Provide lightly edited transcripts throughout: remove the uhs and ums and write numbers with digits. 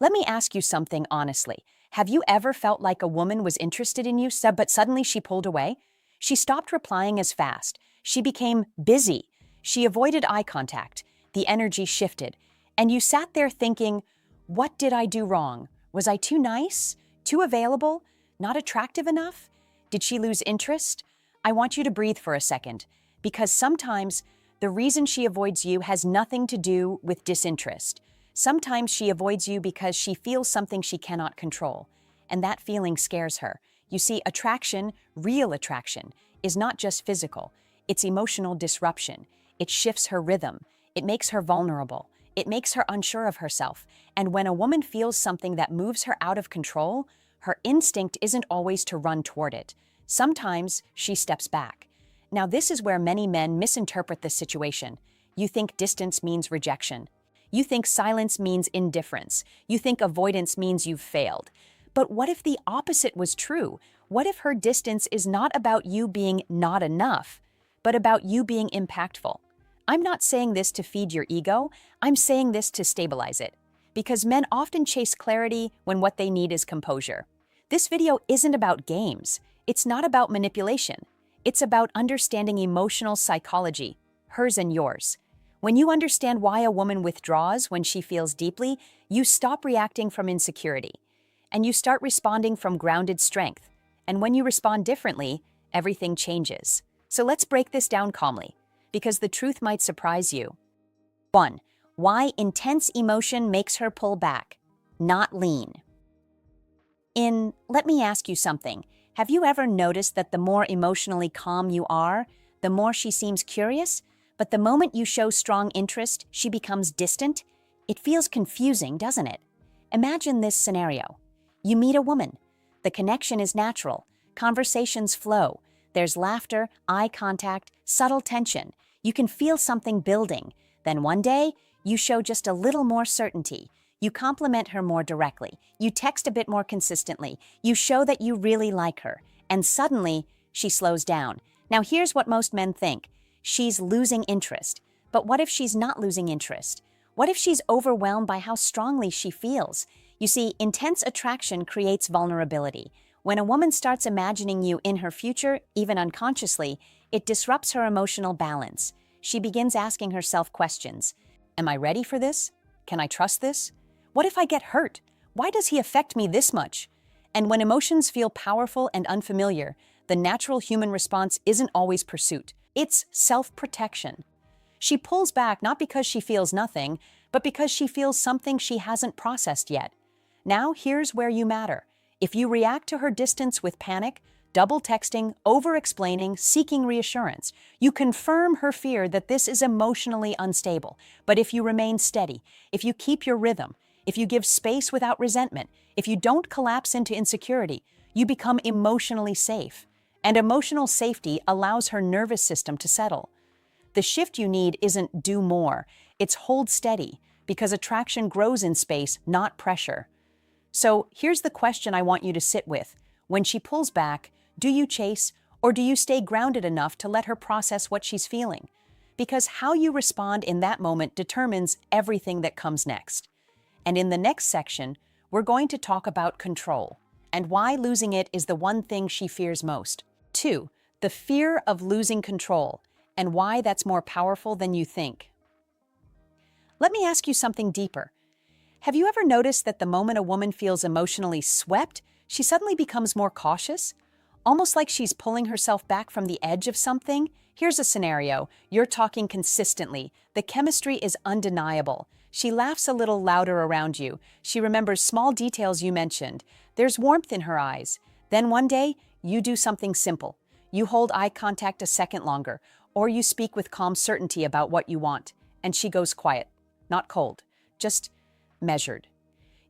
Let me ask you something honestly. Have you ever felt like a woman was interested in you, but suddenly she pulled away? She stopped replying as fast. She became busy. She avoided eye contact. The energy shifted. And you sat there thinking, what did I do wrong? Was I too nice? Too available? Not attractive enough? Did she lose interest? I want you to breathe for a second, because sometimes the reason she avoids you has nothing to do with disinterest. Sometimes she avoids you because she feels something she cannot control, and that feeling scares her. You see, attraction, real attraction, is not just physical. It's emotional disruption. It shifts her rhythm. It makes her vulnerable. It makes her unsure of herself. And when a woman feels something that moves her out of control, her instinct isn't always to run toward it. Sometimes she steps back. Now, this is where many men misinterpret the situation. You think distance means rejection. You think silence means indifference. You think avoidance means you've failed. But what if the opposite was true? What if her distance is not about you being not enough, but about you being impactful? I'm not saying this to feed your ego. I'm saying this to stabilize it. Because men often chase clarity when what they need is composure. This video isn't about games. It's not about manipulation. It's about understanding emotional psychology, hers and yours. When you understand why a woman withdraws when she feels deeply, you stop reacting from insecurity, and you start responding from grounded strength. And when you respond differently, everything changes. So let's break this down calmly, because the truth might surprise you. 1. Why intense emotion makes her pull back, not lean. Let me ask you something. Have you ever noticed that the more emotionally calm you are, the more she seems curious? But the moment you show strong interest, she becomes distant? It feels confusing, doesn't it? Imagine this scenario. You meet a woman. The connection is natural. Conversations flow. There's laughter, eye contact, subtle tension. You can feel something building. Then one day, you show just a little more certainty. You compliment her more directly. You text a bit more consistently. You show that you really like her. And suddenly, she slows down. Now here's what most men think. She's losing interest. But what if she's not losing interest? What if she's overwhelmed by how strongly she feels? You see, intense attraction creates vulnerability. When a woman starts imagining you in her future, even unconsciously, it disrupts her emotional balance. She begins asking herself questions. Am I ready for this? Can I trust this? What if I get hurt? Why does he affect me this much? And when emotions feel powerful and unfamiliar, the natural human response isn't always pursuit. It's self-protection. She pulls back not because she feels nothing, but because she feels something she hasn't processed yet. Now, here's where you matter. If you react to her distance with panic, double texting, over-explaining, seeking reassurance, you confirm her fear that this is emotionally unstable. But if you remain steady, if you keep your rhythm, if you give space without resentment, if you don't collapse into insecurity, you become emotionally safe. And emotional safety allows her nervous system to settle. The shift you need isn't do more, it's hold steady, because attraction grows in space, not pressure. So here's the question I want you to sit with. When she pulls back, do you chase, or do you stay grounded enough to let her process what she's feeling? Because how you respond in that moment determines everything that comes next. And in the next section, we're going to talk about control and why losing it is the one thing she fears most. 2. The fear of losing control and why that's more powerful than you think. Let me ask you something deeper. Have you ever noticed that the moment a woman feels emotionally swept, she suddenly becomes more cautious? Almost like she's pulling herself back from the edge of something? Here's a scenario. You're talking consistently. The chemistry is undeniable. She laughs a little louder around you. She remembers small details you mentioned. There's warmth in her eyes. Then one day, you do something simple. You hold eye contact a second longer, or you speak with calm certainty about what you want, and she goes quiet. Not cold, just measured.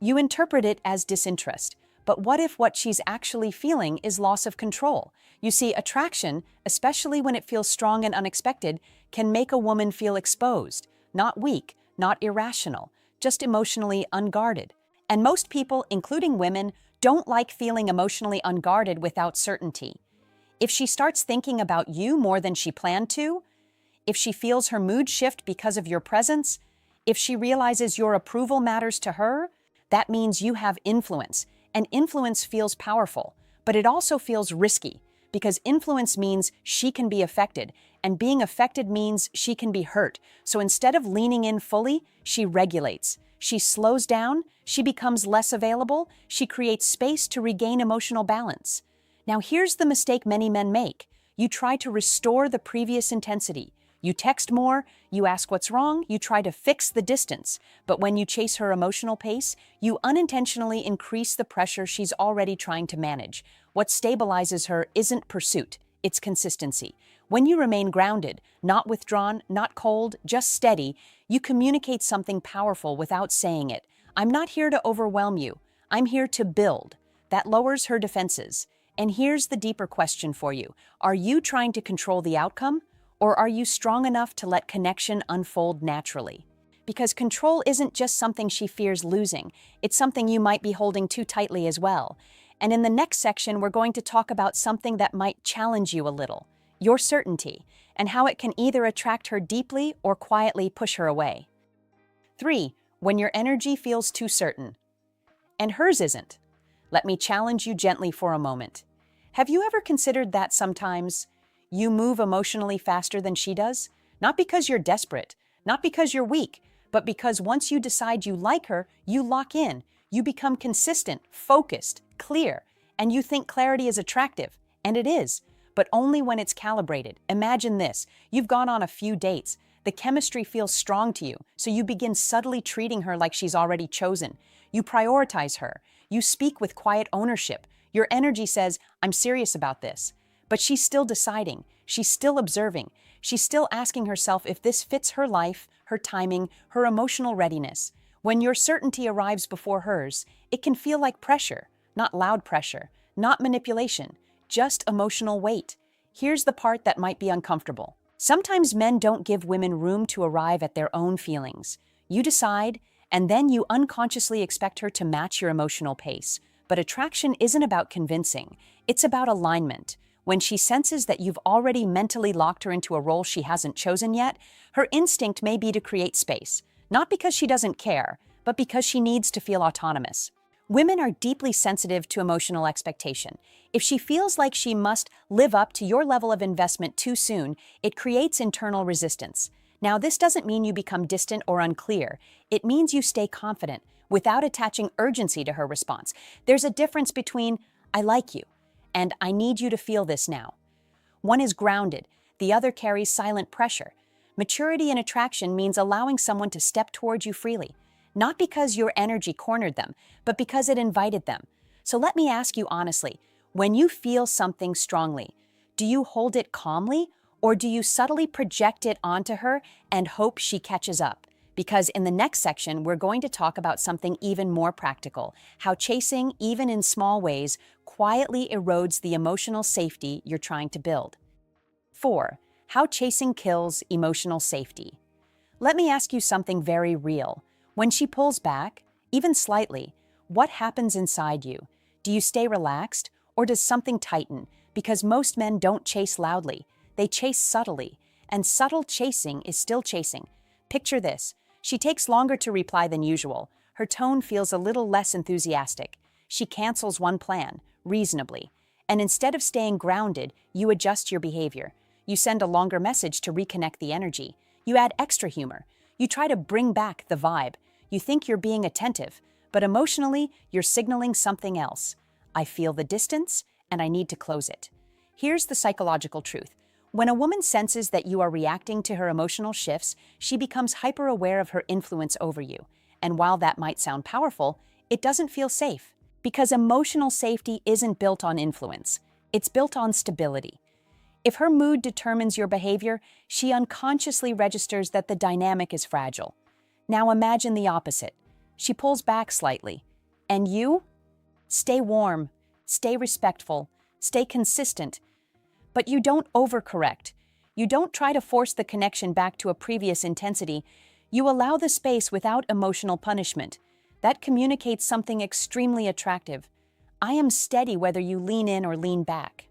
You interpret it as disinterest, but what if what she's actually feeling is loss of control? You see, attraction, especially when it feels strong and unexpected, can make a woman feel exposed, not weak, not irrational, just emotionally unguarded. And most people, including women, don't like feeling emotionally unguarded without certainty. If she starts thinking about you more than she planned to, if she feels her mood shift because of your presence, if she realizes your approval matters to her, That means you have influence, and influence feels powerful, but it also feels risky, because influence means she can be affected, and being affected means she can be hurt. So instead of leaning in fully, she regulates. She slows down, she becomes less available, she creates space to regain emotional balance. Now here's the mistake many men make. You try to restore the previous intensity. You text more, you ask what's wrong, you try to fix the distance. But when you chase her emotional pace, you unintentionally increase the pressure she's already trying to manage. What stabilizes her isn't pursuit, it's consistency. When you remain grounded, not withdrawn, not cold, just steady, you communicate something powerful without saying it. I'm not here to overwhelm you. I'm here to build. That lowers her defenses. And here's the deeper question for you. Are you trying to control the outcome? Or are you strong enough to let connection unfold naturally? Because control isn't just something she fears losing, it's something you might be holding too tightly as well. And in the next section, we're going to talk about something that might challenge you a little, your certainty, and how it can either attract her deeply or quietly push her away. 3. When your energy feels too certain. And hers isn't. Let me challenge you gently for a moment. Have you ever considered that sometimes you move emotionally faster than she does? Not because you're desperate, not because you're weak, but because once you decide you like her, you lock in. You become consistent, focused, clear, and you think clarity is attractive. And it is, but only when it's calibrated. Imagine this. You've gone on a few dates. The chemistry feels strong to you, so you begin subtly treating her like she's already chosen. You prioritize her. You speak with quiet ownership. Your energy says, I'm serious about this. But she's still deciding, she's still observing, she's still asking herself if this fits her life, her timing, her emotional readiness. When your certainty arrives before hers, it can feel like pressure, not loud pressure, not manipulation, just emotional weight. Here's the part that might be uncomfortable. Sometimes men don't give women room to arrive at their own feelings. You decide, and then you unconsciously expect her to match your emotional pace. But attraction isn't about convincing, it's about alignment. When she senses that you've already mentally locked her into a role she hasn't chosen yet, her instinct may be to create space, not because she doesn't care, but because she needs to feel autonomous. Women are deeply sensitive to emotional expectation. If she feels like she must live up to your level of investment too soon, it creates internal resistance. Now, this doesn't mean you become distant or unclear. It means you stay confident without attaching urgency to her response. There's a difference between, I like you, and I need you to feel this now. One is grounded, the other carries silent pressure. Maturity in attraction means allowing someone to step towards you freely, not because your energy cornered them, but because it invited them. So let me ask you honestly, when you feel something strongly, do you hold it calmly, or do you subtly project it onto her and hope she catches up? Because in the next section, we're going to talk about something even more practical, how chasing, even in small ways, quietly erodes the emotional safety you're trying to build. 4. How chasing kills emotional safety. Let me ask you something very real. When she pulls back, even slightly, what happens inside you? Do you stay relaxed, or does something tighten? Because most men don't chase loudly, they chase subtly, and subtle chasing is still chasing. Picture this. She takes longer to reply than usual. Her tone feels a little less enthusiastic. She cancels one plan, reasonably. And instead of staying grounded, you adjust your behavior. You send a longer message to reconnect the energy. You add extra humor. You try to bring back the vibe. You think you're being attentive, but emotionally, you're signaling something else. I feel the distance, and I need to close it. Here's the psychological truth. When a woman senses that you are reacting to her emotional shifts, she becomes hyper-aware of her influence over you. And while that might sound powerful, it doesn't feel safe. Because emotional safety isn't built on influence. It's built on stability. If her mood determines your behavior, she unconsciously registers that the dynamic is fragile. Now imagine the opposite. She pulls back slightly. And you? Stay warm, stay respectful, stay consistent. But you don't overcorrect. You don't try to force the connection back to a previous intensity. You allow the space without emotional punishment. That communicates something extremely attractive. I am steady whether you lean in or lean back.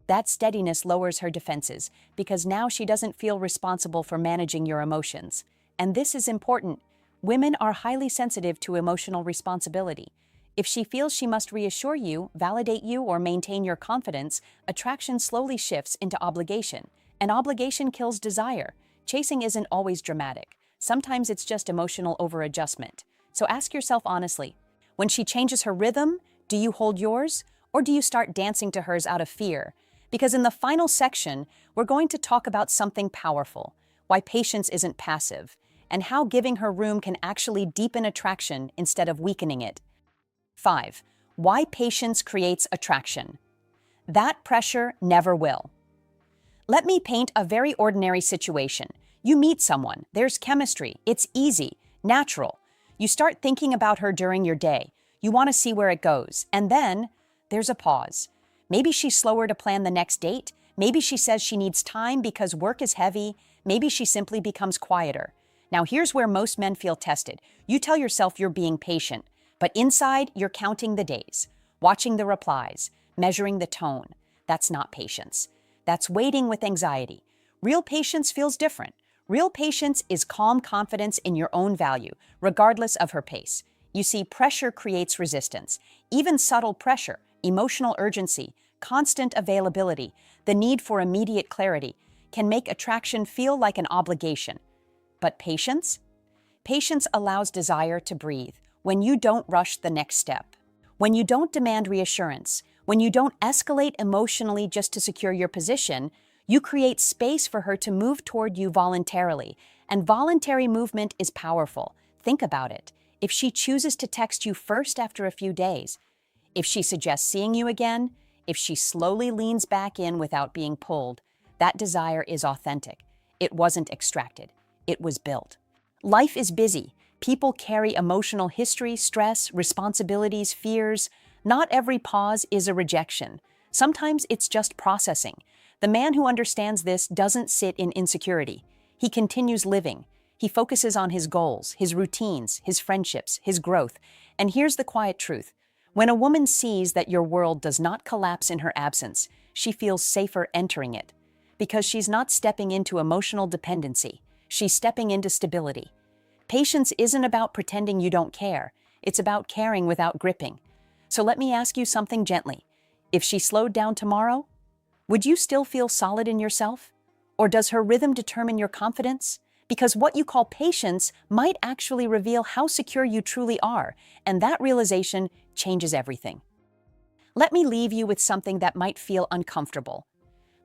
That steadiness lowers her defenses because now she doesn't feel responsible for managing your emotions. And this is important. Women are highly sensitive to emotional responsibility. If she feels she must reassure you, validate you, or maintain your confidence, attraction slowly shifts into obligation. And obligation kills desire. Chasing isn't always dramatic. Sometimes it's just emotional overadjustment. So ask yourself honestly, when she changes her rhythm, do you hold yours? Or do you start dancing to hers out of fear? Because in the final section, we're going to talk about something powerful, why patience isn't passive, and how giving her room can actually deepen attraction instead of weakening it. 5. Why patience creates attraction. That pressure never will. Let me paint a very ordinary situation. You meet someone, there's chemistry, it's easy, natural. You start thinking about her during your day. You want to see where it goes. And then there's a pause. Maybe she's slower to plan the next date. Maybe she says she needs time because work is heavy. Maybe she simply becomes quieter. Now here's where most men feel tested. You tell yourself you're being patient, but inside you're counting the days, watching the replies, measuring the tone. That's not patience. That's waiting with anxiety. Real patience feels different. Real patience is calm confidence in your own value, regardless of her pace. You see, pressure creates resistance. Even subtle pressure, emotional urgency, constant availability, the need for immediate clarity, can make attraction feel like an obligation. But patience? Patience allows desire to breathe. When you don't rush the next step, when you don't demand reassurance, when you don't escalate emotionally just to secure your position, you create space for her to move toward you voluntarily. And voluntary movement is powerful. Think about it. If she chooses to text you first after a few days, if she suggests seeing you again, if she slowly leans back in without being pulled, that desire is authentic. It wasn't extracted. It was built. Life is busy. People carry emotional history, stress, responsibilities, fears. Not every pause is a rejection. Sometimes it's just processing. The man who understands this doesn't sit in insecurity. He continues living. He focuses on his goals, his routines, his friendships, his growth. And here's the quiet truth. When a woman sees that your world does not collapse in her absence, she feels safer entering it. Because she's not stepping into emotional dependency. She's stepping into stability. Patience isn't about pretending you don't care. It's about caring without gripping. So let me ask you something gently. If she slowed down tomorrow, would you still feel solid in yourself? Or does her rhythm determine your confidence? Because what you call patience might actually reveal how secure you truly are, and that realization changes everything. Let me leave you with something that might feel uncomfortable,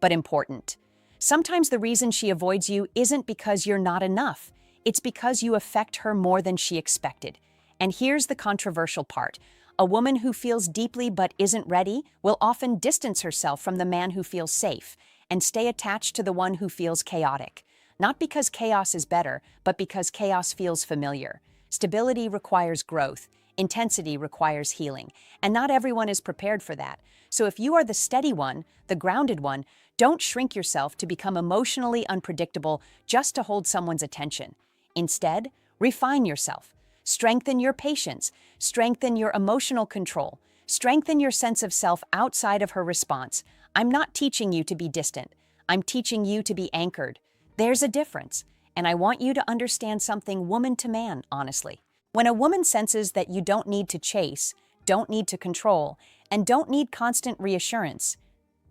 but important. Sometimes the reason she avoids you isn't because you're not enough. It's because you affect her more than she expected. And here's the controversial part. A woman who feels deeply but isn't ready will often distance herself from the man who feels safe and stay attached to the one who feels chaotic. Not because chaos is better, but because chaos feels familiar. Stability requires growth. Intensity requires healing. And not everyone is prepared for that. So if you are the steady one, the grounded one, don't shrink yourself to become emotionally unpredictable just to hold someone's attention. Instead, refine yourself. Strengthen your patience. Strengthen your emotional control. Strengthen your sense of self outside of her response. I'm not teaching you to be distant. I'm teaching you to be anchored. There's a difference. And I want you to understand something woman to man, honestly. When a woman senses that you don't need to chase, don't need to control, and don't need constant reassurance,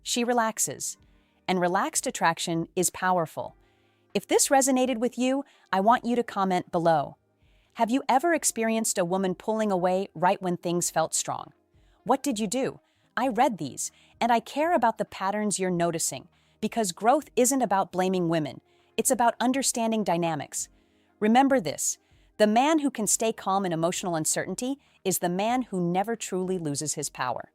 she relaxes. And relaxed attraction is powerful. If this resonated with you, I want you to comment below. Have you ever experienced a woman pulling away right when things felt strong? What did you do? I read these, and I care about the patterns you're noticing, because growth isn't about blaming women. It's about understanding dynamics. Remember this, the man who can stay calm in emotional uncertainty is the man who never truly loses his power.